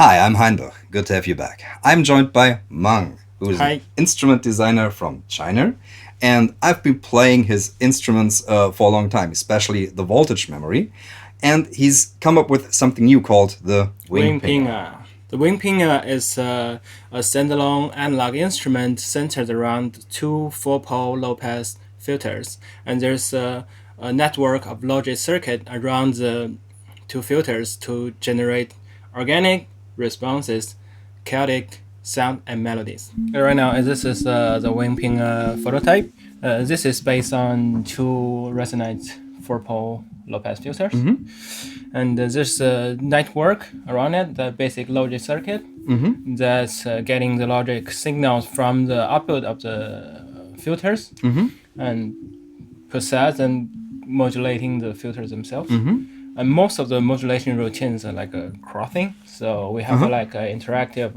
Hi, I'm Heinrich. Good to have you back. I'm joined by Meng, who is Hi. an instrument designer from China, and I've been playing his instruments for a long time, especially the voltage memory. And he's come up with something new called the wing Wing pinger. Pinger. The Wing Pinger is a standalone analog instrument centered around two four-pole low-pass filters, and there's a network of logic circuit around the two filters to generate organic responses, chaotic sound, and melodies. Right now, this is the Wing Pinger prototype. This is based on two resonant four-pole low-pass filters. And there's a network around it, the basic logic circuit, that's getting the logic signals from the output of the filters and process and modulating the filters themselves. And most of the modulation routines are like a crossing, so we have like interactive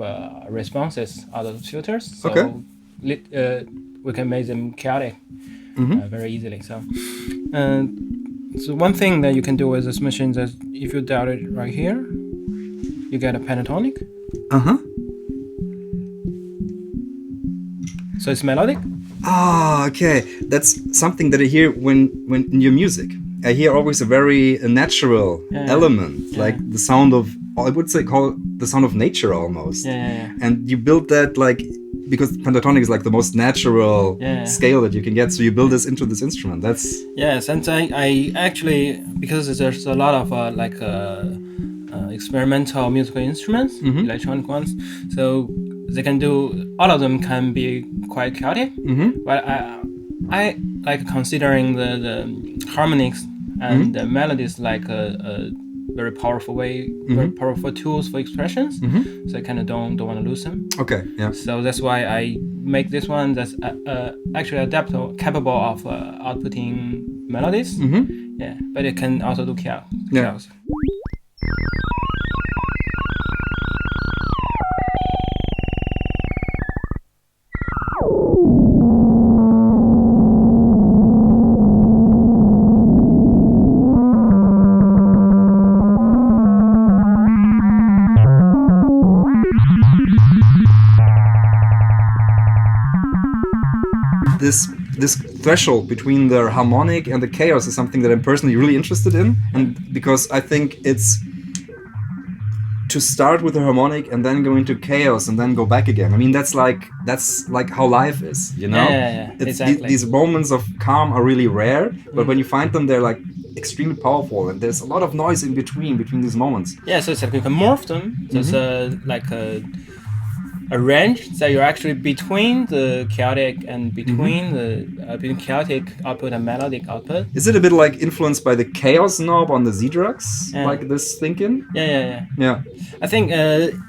responses out of the filters. So we can make them chaotic very easily. So one thing that you can do with this machine is if you dial it right here, you get a pentatonic. So it's melodic. Ah, okay. That's something that I hear when in your music. I hear always a very natural element, like the sound of, I would say, call the sound of nature almost. And you build that because pentatonic is like the most natural scale that you can get. So you build this into this instrument. That's yes, and I actually, because there's a lot of experimental musical instruments, electronic ones, so they can do, all of them can be quite chaotic. But I like considering the harmonics and the melodies like a very powerful way, very powerful tools for expressions. So I kind of don't want to lose them. Okay, yeah. So that's why I make this one that's actually adaptable, capable of outputting melodies. Yeah, but it can also do chaos. Yeah. This threshold between the harmonic and the chaos is something that I'm personally really interested in, and because I think it's to start with the harmonic and then go into chaos and then go back again. I mean, that's like how life is, you know? Exactly. These moments of calm are really rare, but when you find them, they're like extremely powerful, and there's a lot of noise in between these moments. Yeah, so it's like you can morph them. There's a range that you're actually between the chaotic and between between chaotic output and melodic output. Is it a bit like influenced by the chaos knob on the Z-Drugs, like this thinking? Yeah. I think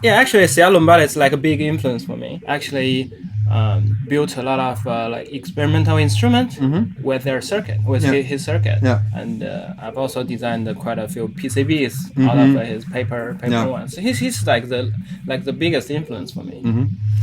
actually Sia Lombardi is like a big influence for me. Actually, built a lot of like experimental instruments with their circuit, with his circuit. And I've also designed quite a few PCBs out of his paper ones. So he's like the biggest influence for me.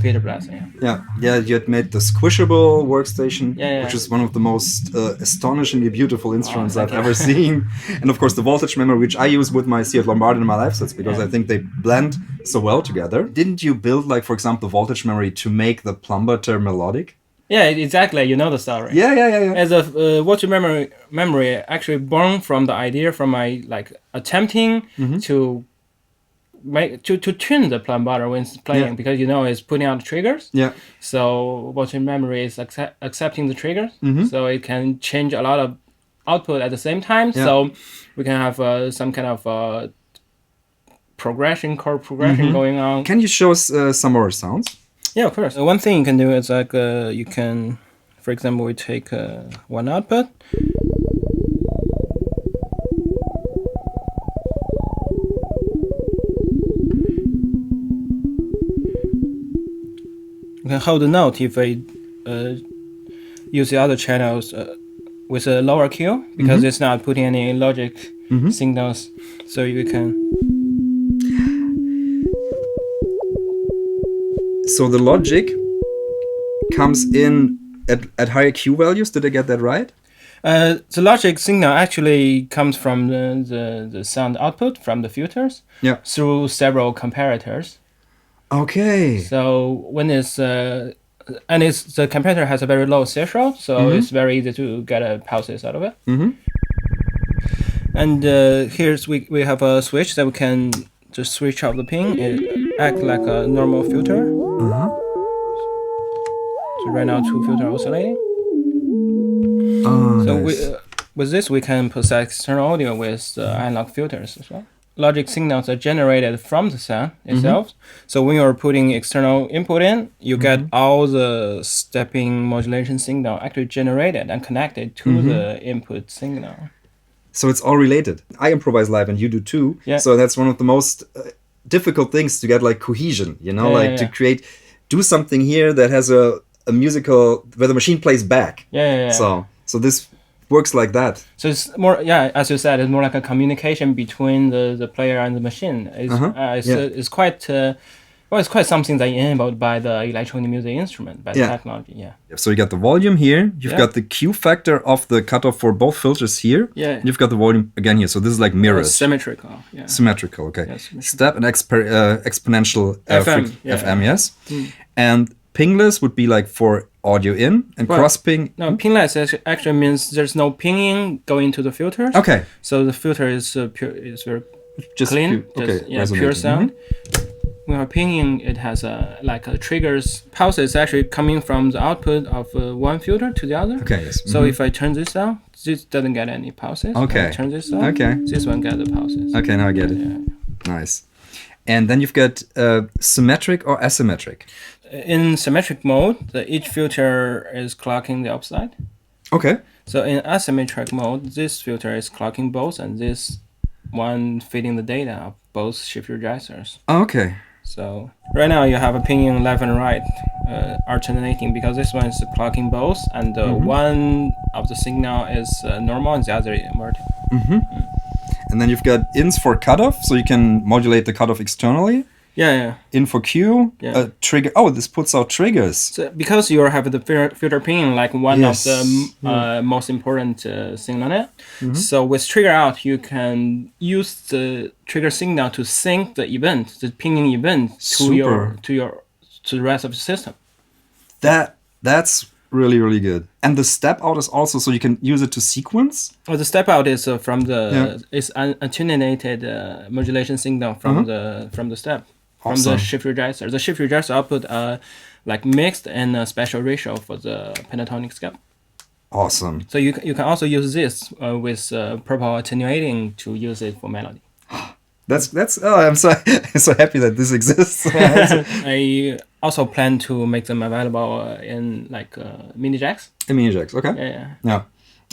Peter Blessing. Yeah. You had made the squishable workstation, which is one of the most astonishingly beautiful instruments I've ever seen. And of course, the voltage memory, which I use with my Seat Lombardi and my live sets, because I think they blend so well together. Didn't you build, like, for example, the voltage memory to make the plumbater melodic? Yeah, exactly. You know the story. Yeah. As a voltage memory actually born from the idea from my like attempting to tune the plumbater when it's playing, because it's putting out triggers. So voltage memory is accepting the triggers, so it can change a lot of output at the same time. So we can have some kind of chord progression going on. Can you show us some more sounds? Yeah, of course. One thing you can do is like you can, for example, we take one output. You can hold the note if I use the other channels with a lower Q, because it's not putting any logic signals, so you can. So the logic comes in at higher Q values. Did I get that right? The logic signal actually comes from the sound output from the filters through several comparators. Okay. So when it's the comparator has a very low threshold, so it's very easy to get pulses out of it. And here's we have a switch that we can just switch off the pin. It acts like a normal filter. So right now, 2 filters are oscillating. Oh, So nice. with this, we can process external audio with analog filters as well. Logic signals are generated from the sound itself. So when you're putting external input in, you get all the stepping modulation signal actually generated and connected to the input signal. So it's all related. I improvise live and you do too. Yeah. So that's one of the most difficult things to get like cohesion, to create, do something here that has a musical, where the machine plays back. So this works like that. So it's more, as you said, it's more like a communication between the player and the machine. It's quite, it's quite something that enabled by the electronic music instrument, by the technology. So you got the volume here. You've got the Q factor of the cutoff for both filters here. You've got the volume again here. So this is like mirrored. Symmetrical. Symmetrical. Okay. Symmetrical. Step and exponential FM. Yes. And pingless would be like for audio in, and cross ping. No, pingless actually means there's no pinging going to the filters. Okay. So the filter is pure, is very just clean. Pure sound. When we're pinging, it has a triggers pulses actually coming from the output of one filter to the other. Okay. Yes. So if I turn this down, this doesn't get any pulses. Okay. I turn this down. This one gets the pulses. Okay, now I get it. Nice. And then you've got symmetric or asymmetric. In symmetric mode, each filter is clocking the upside. Okay. So in asymmetric mode, this filter is clocking both, and this one feeding the data of both shift registers. Okay. So right now you have a pinging left and right alternating, because this one is clocking both, and one of the signal is normal and the other inverted. And then you've got ins for cutoff, so you can modulate the cutoff externally. In for Q, trigger. Oh, this puts out triggers. So because you have the filter ping like one of the most important thing on it. So with trigger out, you can use the trigger signal to sync the event, the pinging event, to the rest of the system. That's really good. And the step out is also so you can use it to sequence. Well, the step out is from the is an attenuated modulation signal from the step. From the shift register. The shift register output like mixed and a special ratio for the pentatonic scale. Awesome. So you can also use this with purple attenuating to use it for melody. That's I'm so happy that this exists. I also plan to make them available in like mini jacks. In mini jacks, okay. Yeah.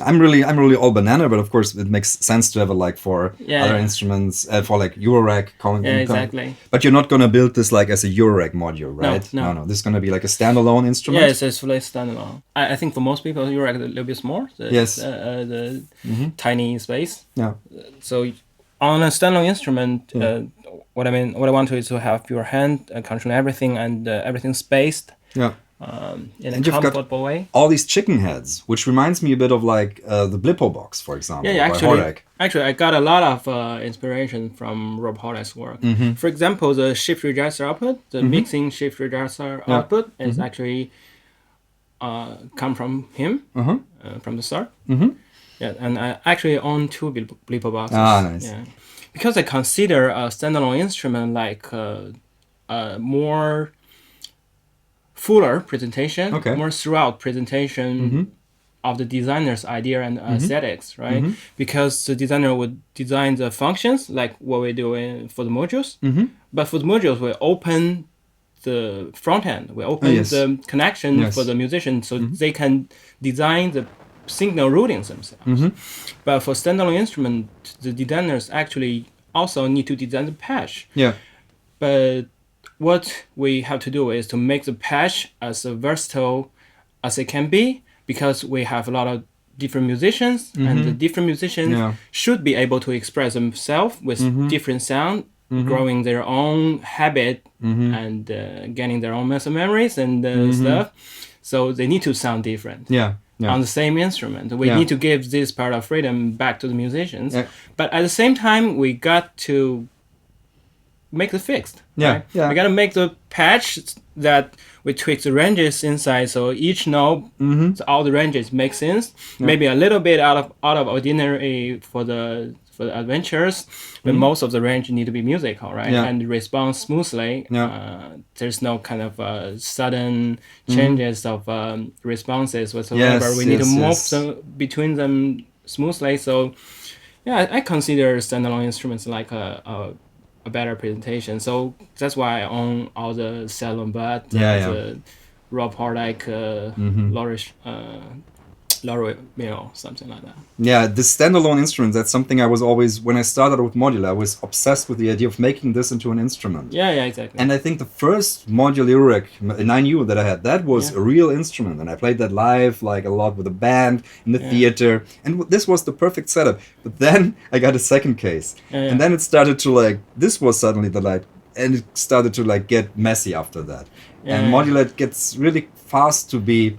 I'm really all banana, but of course it makes sense to have it like for other instruments, for like Eurorack calling. Exactly. But you're not gonna build this like as a Eurorack module, right? No. This is gonna be like a standalone instrument. Yeah, it's fully standalone. I think for most people, Eurorack is a little bit small. The tiny space. Yeah. So on a standalone instrument, what I want is to have your hand control everything and everything spaced. Yeah. In a comfortable way. All these chicken heads, which reminds me a bit of like the Blippo box, for example. Actually, I got a lot of inspiration from Rob Holley's work. For example, the shift register output, the mixing shift register output is actually come from him from the start. And I actually own 2 Blippo boxes. Nice. Yeah. Because I consider a standalone instrument like more fuller presentation, more throughout presentation of the designer's idea and aesthetics, right? Because the designer would design the functions like what we do for the modules, but for the modules we open the front end, we open the connection for the musician so they can design the signal routings themselves. But for standalone instrument, the designers actually also need to design the patch. But what we have to do is to make the patch as versatile as it can be, because we have a lot of different musicians, and the different musicians should be able to express themselves with different sound, growing their own habit and getting their own muscle memories and stuff. So they need to sound different. on the same instrument. We need to give this part of freedom back to the musicians. But at the same time, we got to make the fixed. Right? We got to make the patch that we tweak the ranges inside, so each note, so all the ranges make sense. Maybe a little bit out of ordinary for the adventures, but most of the range need to be musical, right? And respond smoothly. There's no kind of sudden changes of responses whatsoever. We need to move between them smoothly. So, I consider standalone instruments like a better presentation. So that's why I own all the Salon Bud, the Rob Hardick, Laurie Mill, something like that. Yeah, the standalone instruments, that's something I was always, when I started with modular, I was obsessed with the idea of making this into an instrument. Yeah, exactly. And I think the first modular Urek 9U that I had, that was a real instrument. And I played that live, like a lot with a band in the theater. And this was the perfect setup. But then I got a second case. And then it started to like, this was suddenly the light. And it started to like get messy after that. And modular gets really fast to be,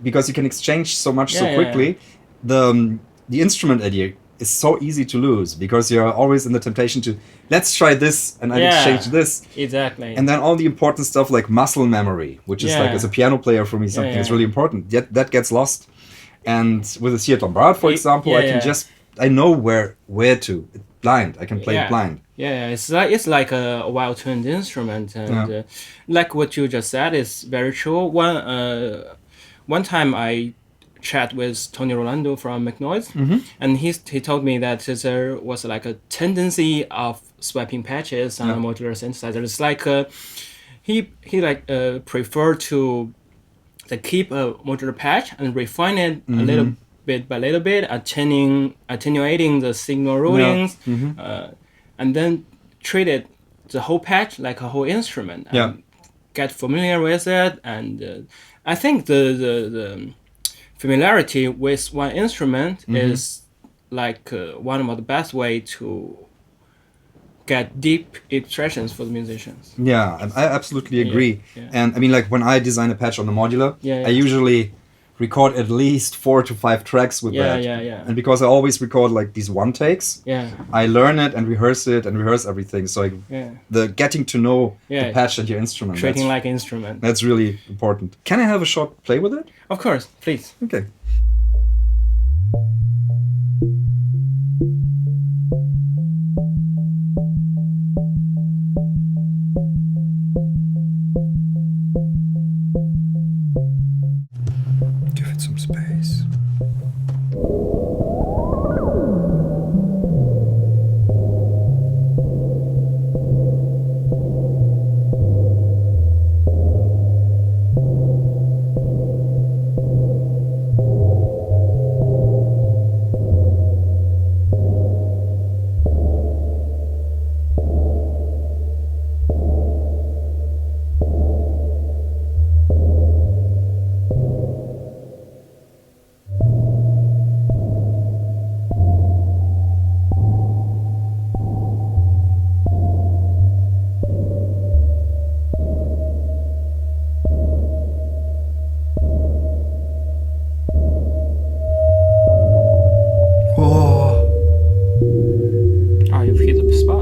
because you can exchange so much so quickly. The instrument idea is so easy to lose because you're always in the temptation to let's try this and I exchange this. Exactly. And then all the important stuff like muscle memory, which is like as a piano player for me something that's really important. Yet that gets lost. And with the Seat Lombard, for example, I can I know where to. It's blind. I can play it blind. It's like a well-tuned instrument, and like what you just said is very true. One time I chat with Tony Rolando from McNoise, and he told me that there was like a tendency of swapping patches on a modular synthesizer. It's like he preferred to keep a modular patch and refine it a little bit by little bit, attenuating the signal rulings, and then treat the whole patch like a whole instrument. And get familiar with it, and I think the familiarity with one instrument is like one of the best way to get deep expressions for the musicians. Yeah, and I absolutely agree. And I mean, like when I design a patch on the modular, I usually record at least 4 to 5 tracks with that. And because I always record like these one takes, I learn it and rehearse everything. So the getting to know the patch and your instrument. Treating like instrument. That's really important. Can I have a short play with it? Of course, please. Okay.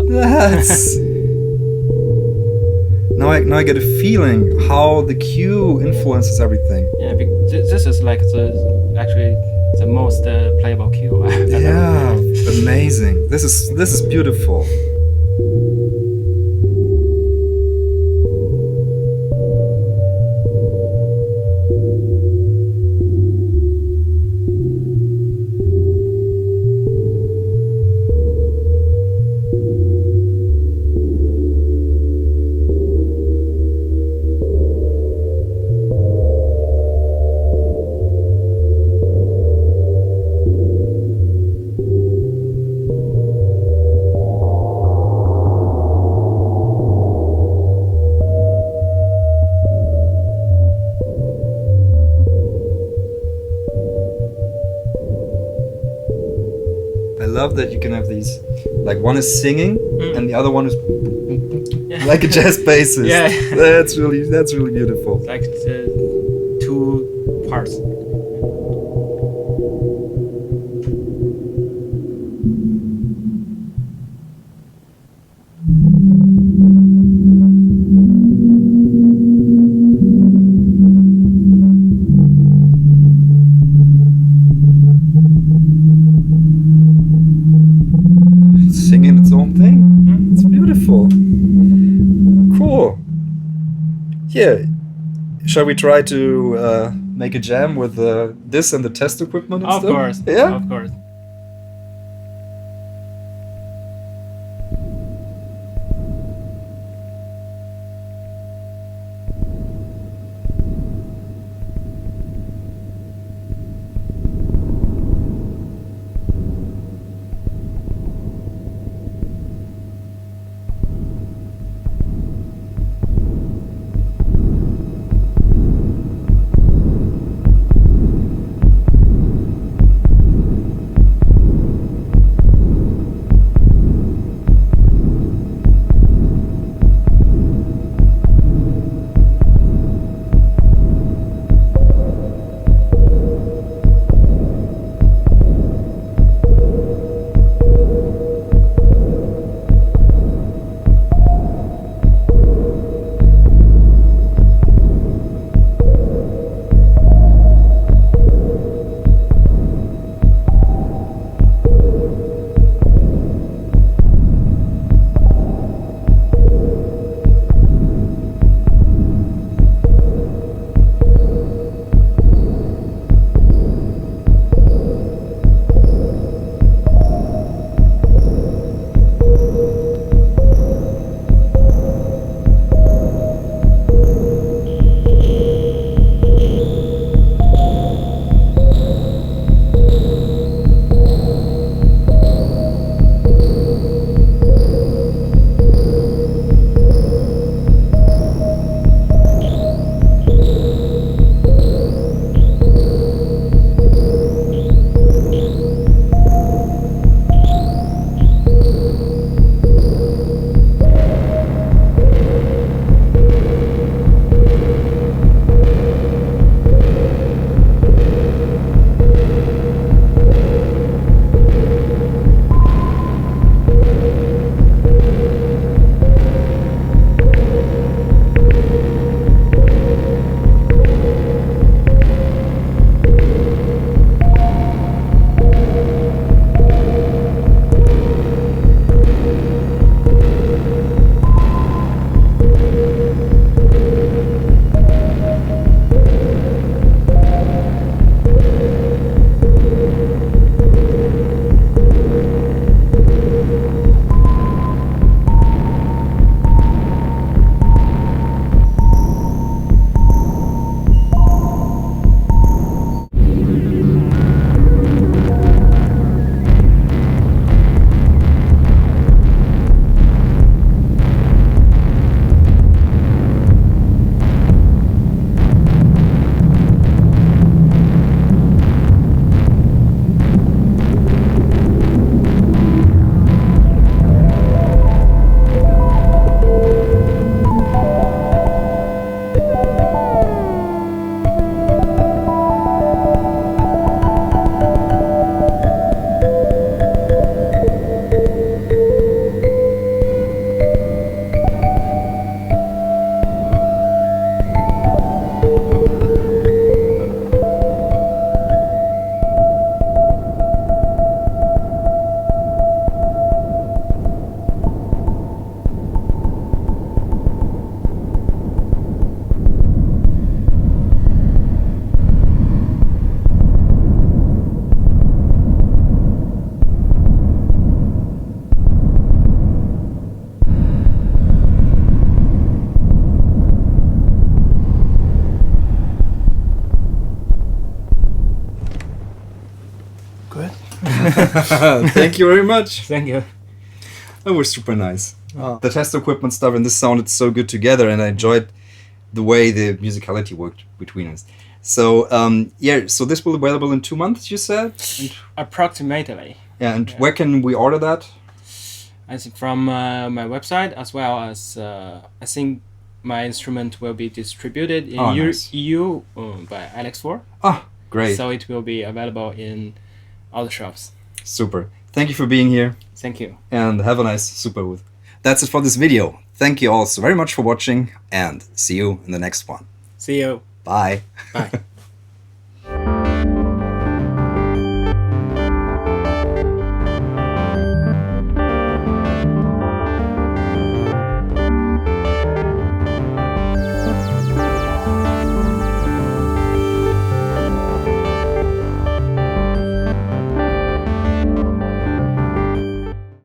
That's now I get a feeling how the cue influences everything. Yeah, this is like the most playable cue. Yeah, amazing. This is beautiful. I love that you can have these, like one is singing and the other one is like a jazz bassist. That's really beautiful. Like the two parts. yeah, shall we try to make a jam with this and the test equipment and Of stuff? course. Yeah? Of course. Thank you very much. Thank you. That was super nice. The test equipment stuff and this sounded so good together, and I enjoyed the way the musicality worked between us. So yeah, so this will be available in 2 months, you said? And, Approximately. yeah, and where can we order that? I think from my website, as well as I think my instrument will be distributed in nice. EU by Alex4. Ah, great. So it will be available in all the shops. Super. Thank you for being here. Thank you. And have a nice super booth. That's it for this video. Thank you all so very much for watching, and see you in the next one. See you. Bye. Bye.